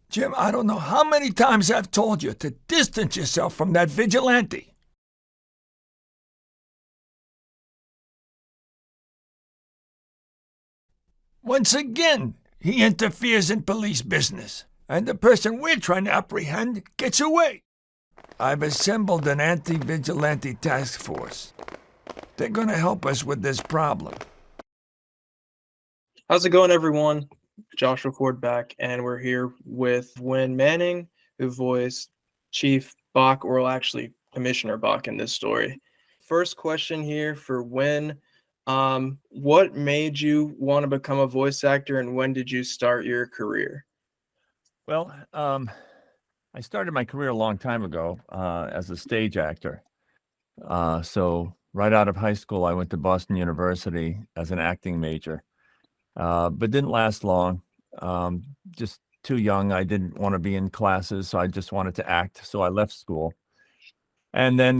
Jim, I don't know how many times I've told you to distance yourself from that vigilante. Once again, he interferes in police business, and the person we're trying to apprehend gets away. I've assembled an anti-vigilante task force. They're going to help us with this problem. How's it going, everyone? Joshua Ford back, and we're here with Winn Manning, who voiced Chief Bock, or actually Commissioner Bock in this story. First question here for Winn. What made you want to become a voice actor, and when did you start your career? Well, I started my career a long time ago as a stage actor. So right out of high school, I went to Boston University as an acting major, but didn't last long. Just too young. I didn't want to be in classes, so I just wanted to act. So I left school, and then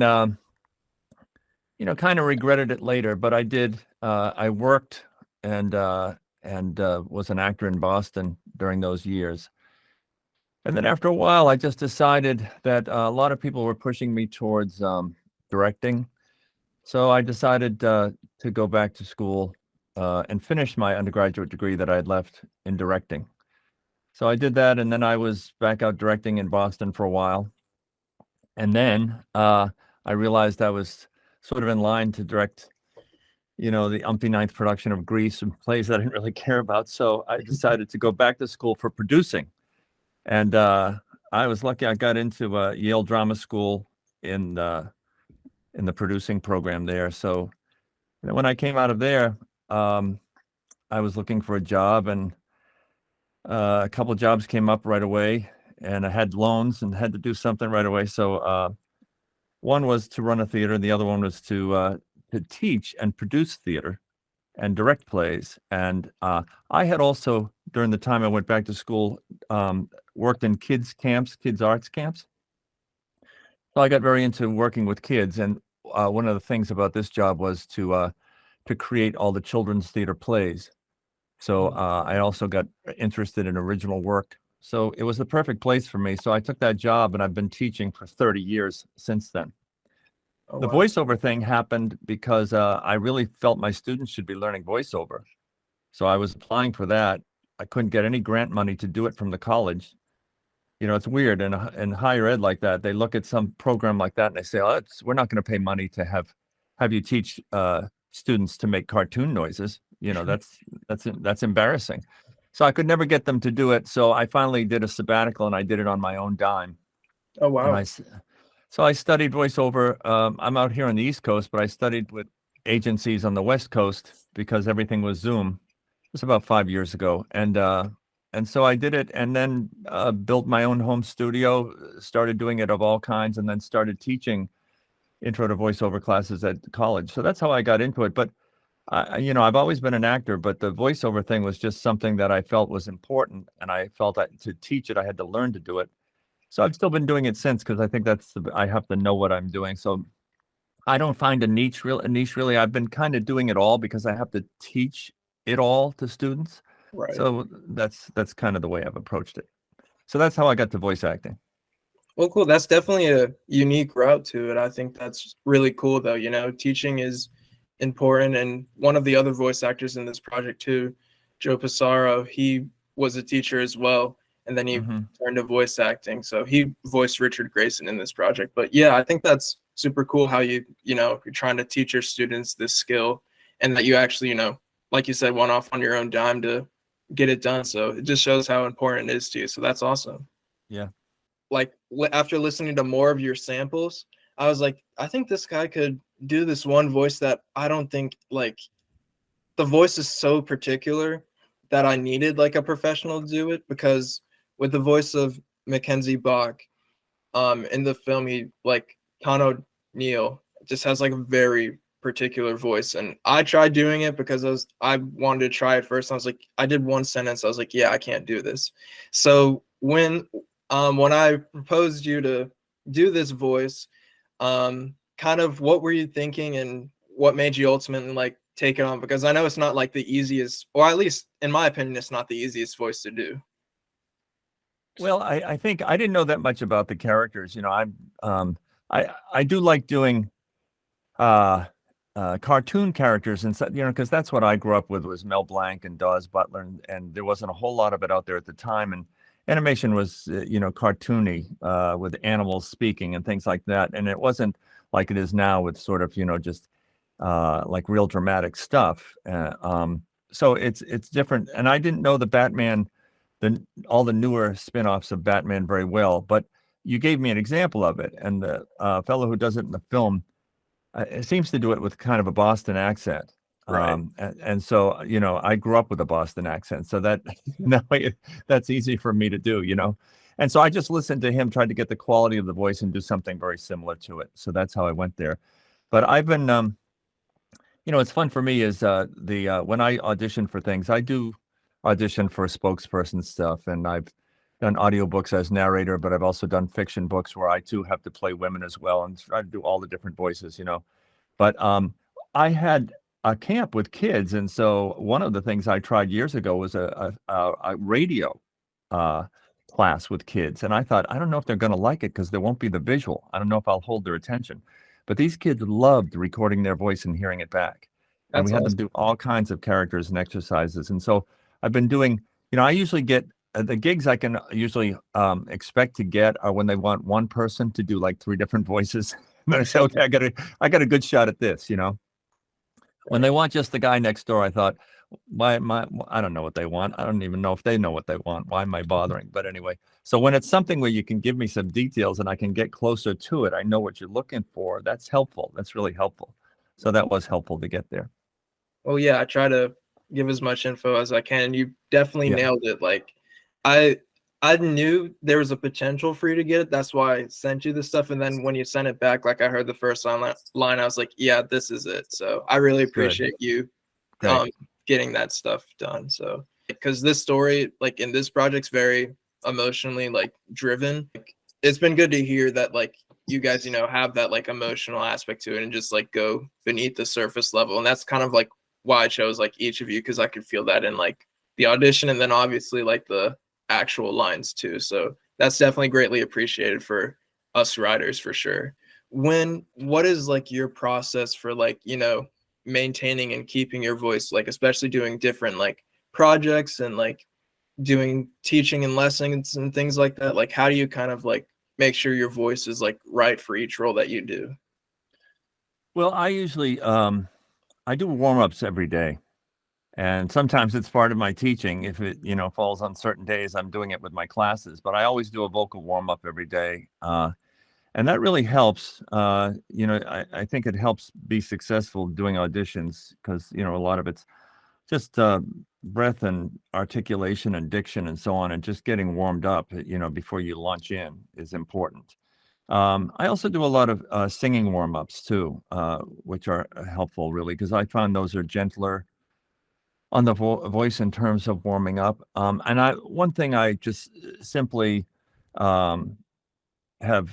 kind of regretted it later. But I did. I worked and was an actor in Boston during those years. And then after a while, I just decided that a lot of people were pushing me towards directing. So I decided to go back to school and finish my undergraduate degree that I had left in directing. So I did that, and then I was back out directing in Boston for a while. And then I realized I was sort of in line to direct, the umpty-ninth production of Grease and plays that I didn't really care about. So I decided to go back to school for producing. And I was lucky. I got into Yale Drama School in the producing program there. So when I came out of there, I was looking for a job, and a couple of jobs came up right away, and I had loans and had to do something right away. So one was to run a theater, and the other one was to teach and produce theater and direct plays. And I had also, during the time I went back to school, worked in kids arts camps. So I got very into working with kids. And one of the things about this job was to create all the children's theater plays. So I also got interested in original work. So it was the perfect place for me. So I took that job, and I've been teaching for 30 years since then. Oh, The wow. voiceover thing happened because I really felt my students should be learning voiceover. So I was applying for that. I couldn't get any grant money to do it from the college. It's weird in higher ed like that. They look at some program like that and they say, "Oh, we're not going to pay money to have you teach students to make cartoon noises." That's embarrassing. So I could never get them to do it. So I finally did a sabbatical, and I did it on my own dime. Oh, And wow. So I studied voiceover. I'm out here on the East Coast, but I studied with agencies on the West Coast because everything was Zoom. It was about 5 years ago. And so I did it, and then built my own home studio, started doing it of all kinds, and then started teaching intro to voiceover classes at college. So that's how I got into it. But I've always been an actor, but the voiceover thing was just something that I felt was important, and I felt that to teach it, I had to learn to do it. So I've still been doing it since, because I think I have to know what I'm doing. So I don't find a niche really. I've been kind of doing it all because I have to teach it all to students. Right. So that's kind of the way I've approached it. So that's how I got to voice acting. Well, cool. That's definitely a unique route to it. I think that's really cool, though. Teaching is important. And one of the other voice actors in this project, too, Joe Pissarro, he was a teacher as well. And then he turned to voice acting. So he voiced Richard Grayson in this project. But yeah, I think that's super cool how you're trying to teach your students this skill, and that you actually, like you said, went off on your own dime to get it done. So it just shows how important it is to you. So that's awesome. Yeah. Like after listening to more of your samples, I was like, I think this guy could do this one voice that I don't think, like, the voice is so particular that I needed like a professional to do it, because with the voice of Mackenzie Bock, in the film, he like Con O'Neill just has like a very particular voice, and I tried doing it because I wanted to try it first. I was like, I did one sentence, I was like, yeah, I can't do this. So when I proposed you to do this voice, kind of what were you thinking, and what made you ultimately like take it on? Because I know it's not like the easiest, or at least in my opinion, it's not the easiest voice to do. Well, I think I didn't know that much about the characters. I do like doing uh, cartoon characters and because that's what I grew up with was Mel Blanc and Dawes Butler, and there wasn't a whole lot of it out there at the time. And animation was cartoony with animals speaking and things like that, and it wasn't like it is now with sort of just like real dramatic stuff. So it's different. And I didn't know the Batman, all the newer spin-offs of Batman very well, but you gave me an example of it, and the fellow who does it in the film it seems to do it with kind of a Boston accent. Right. And so, I grew up with a Boston accent, so that that's easy for me to do, And so I just listened to him, tried to get the quality of the voice and do something very similar to it. So that's how I went there. But I've been, it's fun for me is when I audition for things, I do audition for spokesperson stuff, and I've done audiobooks as narrator, but I've also done fiction books where I too have to play women as well and try to do all the different voices, But I had a camp with kids, and so one of the things I tried years ago was a radio class with kids, and I thought, I don't know if they're going to like it because there won't be the visual. I don't know if I'll hold their attention, but these kids loved recording their voice and hearing it back. And That's we had them awesome. do all kinds of characters and exercises, and so I've been doing. I usually get the gigs I can usually expect to get are when they want one person to do like 3 different voices. And then I say, okay, I got a good shot at this, When they want just the guy next door, I thought, I don't know what they want. I don't even know if they know what they want. Why am I bothering? But anyway, so when it's something where you can give me some details and I can get closer to it, I know what you're looking for. That's helpful. That's really helpful. So that was helpful to get there. Well, yeah, I try to give as much info as I can. You definitely Yeah. nailed it. Like, I knew there was a potential for you to get it. That's why I sent you this stuff. And then when you sent it back, like I heard the first line, I was like, yeah, this is it. So I really appreciate you Great. getting that stuff done. So because this story, like in this project's very emotionally like driven. Like, it's been good to hear that like you guys, have that like emotional aspect to it and just like go beneath the surface level. And that's kind of like why I chose like each of you, because I could feel that in like the audition and then obviously like the actual lines too. So that's definitely greatly appreciated for us writers for sure. What is like your process for like, maintaining and keeping your voice, like especially doing different like projects and like doing teaching and lessons and things like that? Like how do you kind of like make sure your voice is like right for each role that you do? Well, I usually I do warm-ups every day. And sometimes it's part of my teaching. If it, falls on certain days, I'm doing it with my classes. But I always do a vocal warm-up every day. And that really helps. I think it helps be successful doing auditions because, a lot of it's just breath and articulation and diction and so on. And just getting warmed up, before you launch in is important. I also do a lot of singing warm-ups too, which are helpful really because I find those are gentler on the voice in terms of warming up. And one thing I just simply um, have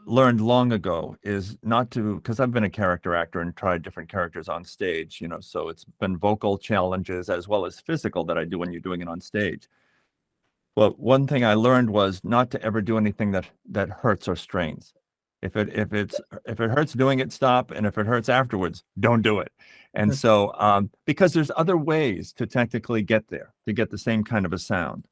learned long ago is not to, because I've been a character actor and tried different characters on stage, so it's been vocal challenges as well as physical that I do when you're doing it on stage. But one thing I learned was not to ever do anything that hurts or strains. If it hurts doing it, stop, and if it hurts afterwards, don't do it. And so because there's other ways to technically get there to get the same kind of a sound.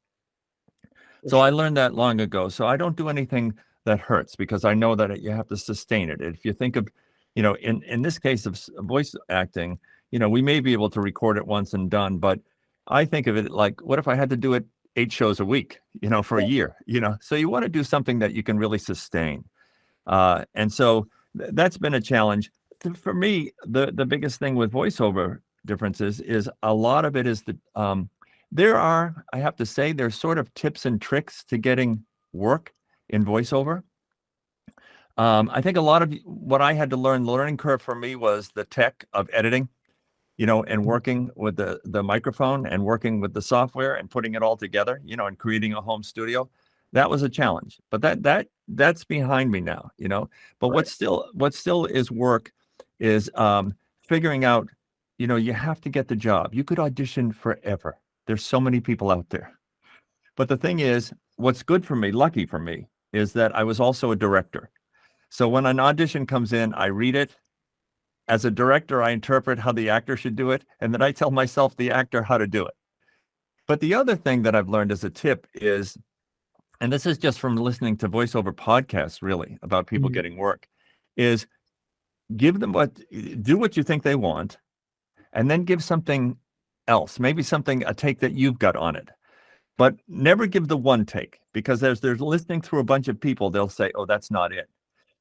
So I learned that long ago. So I don't do anything that hurts because I know that you have to sustain it. If you think of, in this case of voice acting, we may be able to record it once and done, but I think of it like, what if I had to do it 8 shows a week, for a year, So you want to do something that you can really sustain. And so that's been a challenge. For me, the biggest thing with voiceover differences is a lot of it is that I have to say, there's sort of tips and tricks to getting work in voiceover. I think a lot of what I had to learn, the learning curve for me was the tech of editing, and working with the microphone and working with the software and putting it all together, and creating a home studio. That was a challenge, but that's behind me now, But Right. what still is work is figuring out, you have to get the job. You could audition forever. There's so many people out there. But the thing is, what's good for me, lucky for me, is that I was also a director. So when an audition comes in, I read it. As a director, I interpret how the actor should do it, and then I tell myself, the actor, how to do it. But the other thing that I've learned as a tip is, and this is just from listening to voiceover podcasts, really, about people Mhm. getting work, is give them do what you think they want, and then give something else, maybe a take that you've got on it. But never give the one take, because they're listening through a bunch of people, they'll say, oh, that's not it.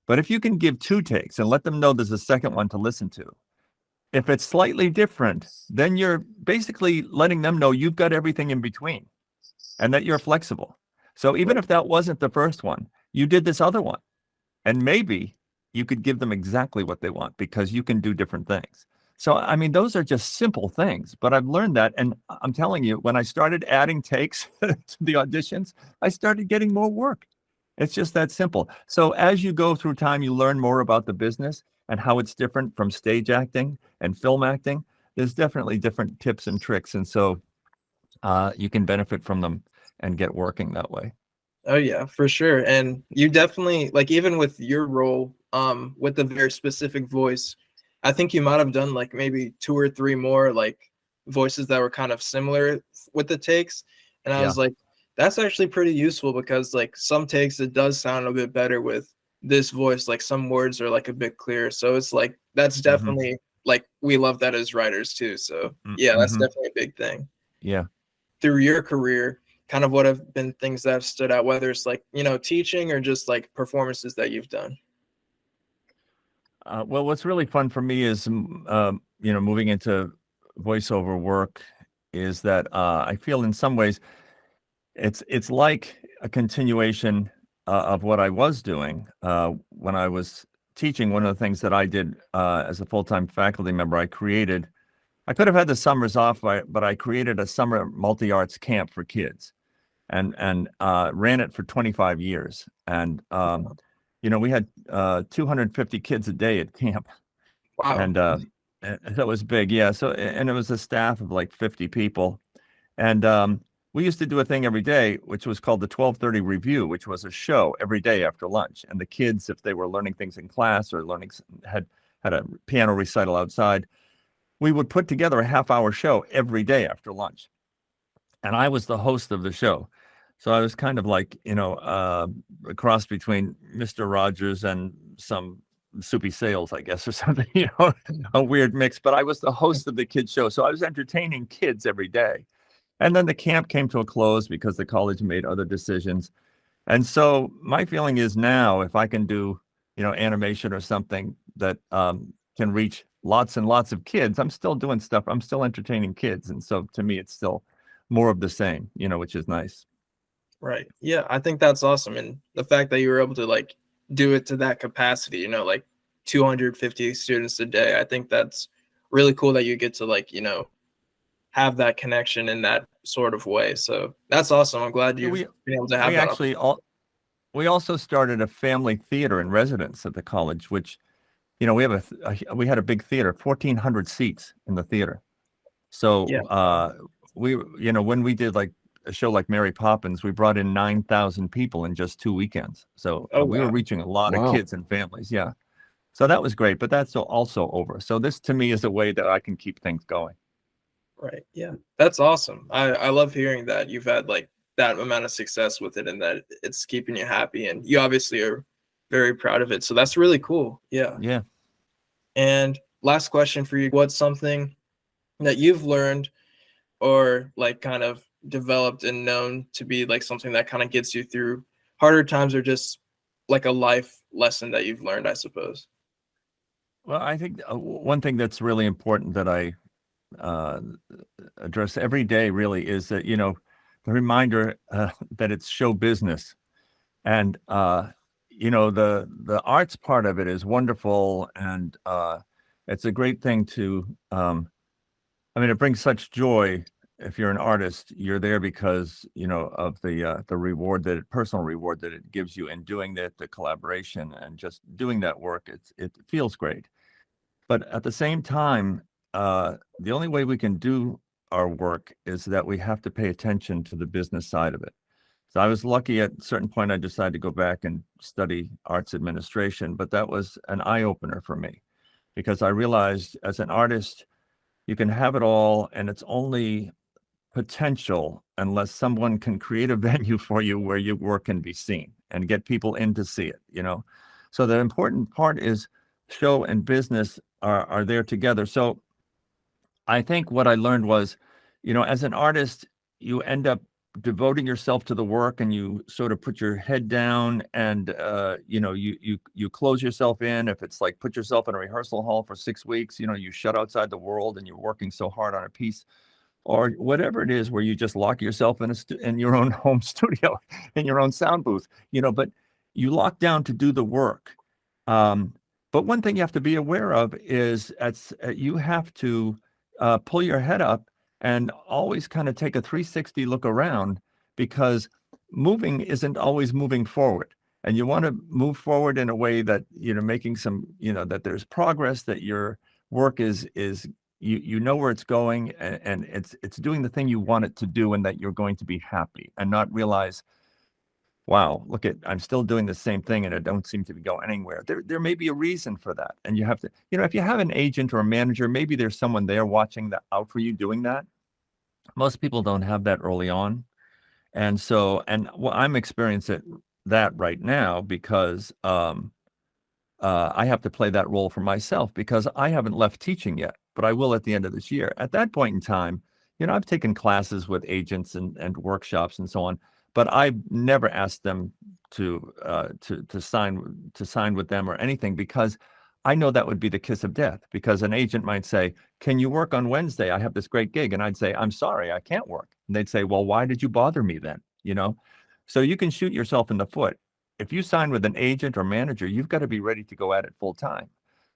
But if you can give 2 takes and let them know there's a second one to listen to, if it's slightly different, then you're basically letting them know you've got everything in between and that you're flexible. So even if that wasn't the first one, you did this other one, and maybe you could give them exactly what they want because you can do different things. So, I mean, those are just simple things, but I've learned that. And I'm telling you, when I started adding takes to the auditions, I started getting more work. It's just that simple. So as you go through time, you learn more about the business and how it's different from stage acting and film acting. There's definitely different tips and tricks. And so you can benefit from them and get working that way. Oh yeah, for sure. And you definitely, like, even with your role, with the very specific voice, I think you might have done like maybe 2 or 3 more like voices that were kind of similar with the takes. And I Yeah. was like, that's actually pretty useful because like some takes it does sound a bit better with this voice, like some words are like a bit clearer. So it's like that's Mm-hmm. definitely like we love that as writers too. So yeah, that's Mm-hmm. definitely a big thing. Yeah. Through your career, kind of what have been things that have stood out, whether it's like, teaching or just like performances that you've done? Well, what's really fun for me is, moving into voiceover work is that I feel in some ways it's like a continuation of what I was doing when I was teaching. One of the things that I did as a full-time faculty member, I could have had the summers off, but I created a summer multi-arts camp for kids and ran it for 25 years. And we had 250 kids a day at camp, Wow. and that was big. Yeah. So, and it was a staff of like 50 people. And we used to do a thing every day, which was called the 12:30 review, which was a show every day after lunch. And the kids, if they were learning things in class or had a piano recital outside, we would put together a half-hour show every day after lunch. And I was the host of the show. So I was kind of like, a cross between Mr. Rogers and some Soupy Sales, I guess, or something, a weird mix. But I was the host of the kids show. So I was entertaining kids every day. And then the camp came to a close because the college made other decisions. And so my feeling is now, if I can do, animation or something that can reach lots and lots of kids, I'm still doing stuff. I'm still entertaining kids. And so to me, it's still more of the same, which is nice. Right. Yeah, I think that's awesome. And the fact that you were able to like do it to that capacity, like 250 students a day, I think that's really cool that you get to like, have that connection in that sort of way. So that's awesome. I'm glad Yeah, you've been able to have we that actually we also started a family theater in residence at the college, which, we had a big theater, 1,400 seats in the theater. So Yeah. when we did like a show like Mary Poppins, we brought in 9,000 people in just 2 weekends. So Oh, we were wow. reaching a lot of Wow. kids and families. Yeah. So that was great, but that's also over. So this to me is a way that I can keep things going. Right. Yeah. That's awesome. I love hearing that you've had like that amount of success with it and that it's keeping you happy and you obviously are very proud of it. So that's really cool. Yeah. Yeah. And last question for you. What's something that you've learned or like kind of developed and known to be like something that kind of gets you through harder times or just like a life lesson that you've learned, I suppose? Well, I think one thing that's really important that I uh, address every day really is that, the reminder that it's show business. And, the arts part of it is wonderful. And it's a great thing to, it brings such joy. If you're an artist, you're there because, of the reward personal reward that it gives you in doing the collaboration and just doing that work. It feels great. But at the same time, the only way we can do our work is that we have to pay attention to the business side of it. So I was lucky at a certain point, I decided to go back and study arts administration, but that was an eye opener for me because I realized as an artist, you can have it all and it's only potential unless someone can create a venue for you where your work can be seen and get people in to see it, you know? So the important part is show and business are there together. So I think what I learned was, you know, as an artist, you end up devoting yourself to the work and you sort of put your head down and you know, you close yourself in. If it's like put yourself in a rehearsal hall for 6 weeks, you know, you shut outside the world and you're working so hard on a piece or whatever it is where you just lock yourself in in your own home studio in your own sound booth, you know, but you lock down to do the work. um, but one thing you have to be aware of is you have to pull your head up and always kind of take a 360 look around because moving isn't always moving forward. And you want to move forward in a way that, you know, making some, you know, that there's progress, that your work is you know where it's going and it's doing the thing you want it to do and that you're going to be happy and not realize, wow, look at, I'm still doing the same thing and I don't seem to be going anywhere. There may be a reason for that. And you have to, you know, if you have an agent or a manager, maybe there's someone there watching that out for you doing that. Most people don't have that early on. And so, and well, I'm experiencing that right now because I have to play that role for myself because I haven't left teaching yet, but I will at the end of this year. At that point in time, you know, I've taken classes with agents and workshops and so on, but I've never asked them to sign with them or anything because I know that would be the kiss of death. Because an agent might say, "Can you work on Wednesday? I have this great gig," and I'd say, "I'm sorry, I can't work." And they'd say, "Well, why did you bother me then?" You know, so you can shoot yourself in the foot. If you sign with an agent or manager, you've got to be ready to go at it full time.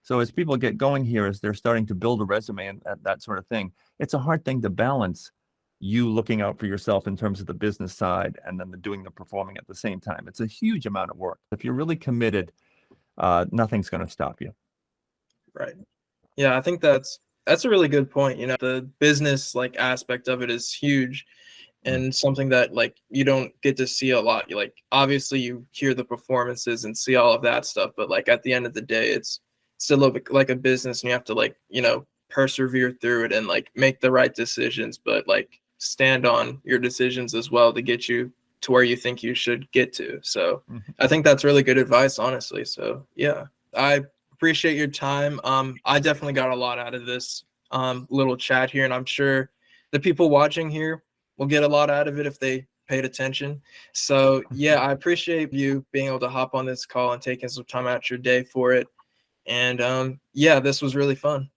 So as people get going here, as they're starting to build a resume and that sort of thing, it's a hard thing to balance you looking out for yourself in terms of the business side and then doing the performing at the same time. It's a huge amount of work. If you're really committed, nothing's going to stop you. Right. Yeah, I think that's a really good point. You know, the business like aspect of it is huge and something that like you don't get to see a lot. You like obviously you hear the performances and see all of that stuff, but like at the end of the day, it's still like a business and you have to like, you know, persevere through it and like make the right decisions, but like stand on your decisions as well to get you to where you think you should get to. So I think that's really good advice, honestly. So yeah, I appreciate your time. I definitely got a lot out of this little chat here, and I'm sure the people watching here will get a lot out of it if they paid attention. So yeah, I appreciate you being able to hop on this call and taking some time out your day for it. And yeah, this was really fun.